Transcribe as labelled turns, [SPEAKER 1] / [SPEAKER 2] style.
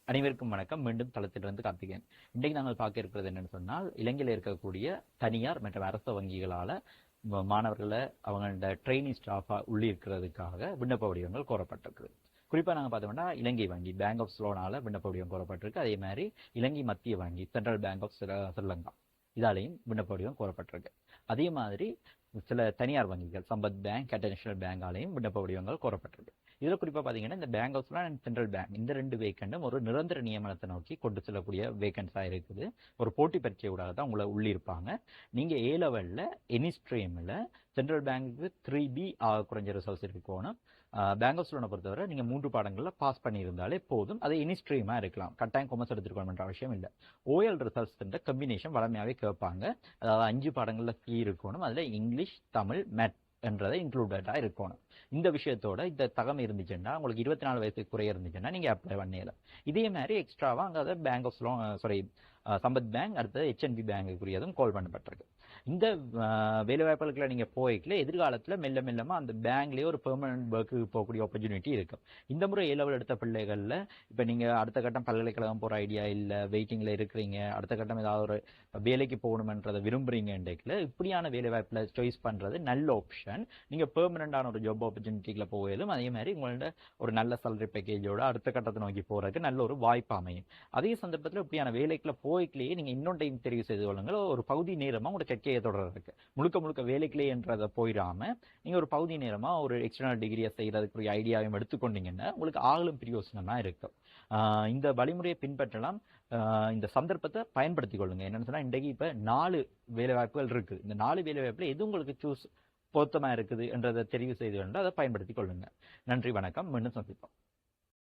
[SPEAKER 1] அனைவருக்கும் வணக்கம். மீண்டும் தளத்திலிருந்து கார்த்திகேயன். இன்றைக்கு நாங்கள் பார்க்க இருக்கிறது என்னன்னு சொன்னால், இலங்கையில் இருக்கக்கூடிய தனியார் மற்றும் அரசு வங்கிகளால் மாணவர்களை அவங்களோட ட்ரெயினிங் ஸ்டாஃபாக உள்ளிருக்கிறதுக்காக விண்ணப்ப வடிவங்கள் கோரப்பட்டிருக்கு. குறிப்பாக நாங்கள் பார்த்தோம்னா இலங்கை வங்கி பேங்க் ஆஃப் ஸ்லோனால விண்ணப்ப வடிவம் கோரப்பட்டிருக்கு. அதே மாதிரி இலங்கை மத்திய வங்கி சென்ட்ரல் பேங்க் ஆஃப் ஸ்ரீலங்கா இதாலையும் விண்ணப்ப வடிவம் கோரப்பட்டிருக்கு. அதே மாதிரி சில தனியார் வங்கிகள் சம்பத் பேங்க், நேஷனல் பேங்காலையும் விண்ணப்ப வடிவங்கள் கோரப்பட்டிருக்கு. இதில் குறிப்பாக பார்த்தீங்கன்னா இந்த bank of and central bank இந்த ரெண்டு வேக்கண்டும் ஒரு நிரந்தர நியமனத்தை நோக்கி கொண்டு செல்லக்கூடிய வேக்கன்ஸாக இருக்குது. ஒரு போட்டி பரீட்சை ஊடாக தான் உங்களை உள்ளிருப்பாங்க. நீங்கள் ஏ லெவலில் எனி ஸ்ட்ரீமில் சென்ட்ரல் பேங்க்கு 3B குறைஞ்ச ரிசல்ட்ஸ் இருக்கணும். பேங்க் ஆஃப் ஸ்லோனை பொறுத்தவரை நீங்கள் 3 பாடங்களில் பாஸ் பண்ணியிருந்தாலே போதும். அது எனி ஸ்ட்ரீமாக இருக்கலாம். கட்டாயம் கொமர்ஸ் எடுத்துருக்கணும்ன்ற அவசியம் இல்லை. ஓஎல் ரிசல்ட்ஸ்ன்ற கம்பினேஷன் வளமையாகவே கேட்பாங்க. அதாவது 5 பாடங்களில் கீ இருக்கணும். அதில் இங்கிலீஷ், தமிழ், மேத் என்றதை இன்க்ளூடடாக இருக்கணும். இந்த விஷயத்தோட இந்த தகமை இருந்துச்சுன்னா உங்களுக்கு 24 வயசுக்கு குறைய இருந்துச்சுன்னா நீங்கள் அப்ளை பண்ணிடலாம். இதே மாதிரி எக்ஸ்ட்ராவாக அங்கே அதை பேங்க் ஆஃப் ஸ்லோ சம்பத் பேங்க் அடுத்தது HNB பேங்குக்குரியதும் கால் பண்ணப்பட்டிருக்கு. இந்த வேலைவாய்ப்புகளுக்குள்ள நீங்கள் போய்க்கல எதிர்காலத்தில் மெல்ல மெல்லமாக அந்த பேங்க்லேயே ஒரு பெர்மனன்ட் ஒர்க்கு போகக்கூடிய ஆப்பர்ச்சுனிட்டி இருக்கும். இந்த முறை ஏ லெவல் எடுத்த பிள்ளைகளில் இப்போ நீங்கள் அடுத்த கட்டம் பல்கலைக்கழகம் போகிற ஐடியா இல்லை, வெயிட்டிங்கில் இருக்கிறீங்க, அடுத்த கட்டம் ஏதாவது ஒரு வேலைக்கு போகணுமென்றதை விரும்புகிறீங்கன்றதுல இப்படியான வேலைவாய்ப்பில் சாய்ஸ் பண்ணுறது நல்ல ஆப்ஷன். நீங்கள் பெர்மனண்டான ஒரு ஜாப் ஆப்பர்ச்சுனிட்டியில் போகலும் அதே மாதிரி உங்களோட ஒரு நல்ல சேலரி பேக்கேஜோட அடுத்த கட்டத்தை நோக்கி போகிறதுக்கு நல்ல ஒரு வாய்ப்பு அமையும். அதே சந்தர்ப்பத்தில் இப்படியான வேலைக்குள்ள போய்க்கலையே நீங்கள் இன்னொரு டைம் தெரிவு செய்து கொள்ளுங்கள். ஒரு பகுதி நேரமாக உங்களோட கற்கையை தொடர்றதுக்கு முழுக்க வேலைக்குள்ளே என்றதை போயிடாமல் நீங்கள் ஒரு பகுதி நேரமாக ஒரு எக்ஸ்டர்னல் டிகிரியை செய்கிறதுக்குரிய ஐடியாவையும் எடுத்துக்கொண்டீங்கன்னா உங்களுக்கு ஆகலும் பிரியோசனமாக இருக்கும். இந்த வழிமுறையை பின்பற்றலாம். இந்த சந்தர்ப்பத்தை பயன்படுத்திக் கொள்ளுங்க. என்னன்னு சொன்னால் இன்றைக்கு இப்போ 4 வேலைவாய்ப்புகள் இருக்குது. இந்த 4 வேலைவாய்ப்பில் எது உங்களுக்கு பொருத்தமாக இருக்குது என்றதை தெரிவு செய்து கொண்டு அதை பயன்படுத்திக் கொள்ளுங்க. நன்றி, வணக்கம். மீண்டும் சந்திப்போம்.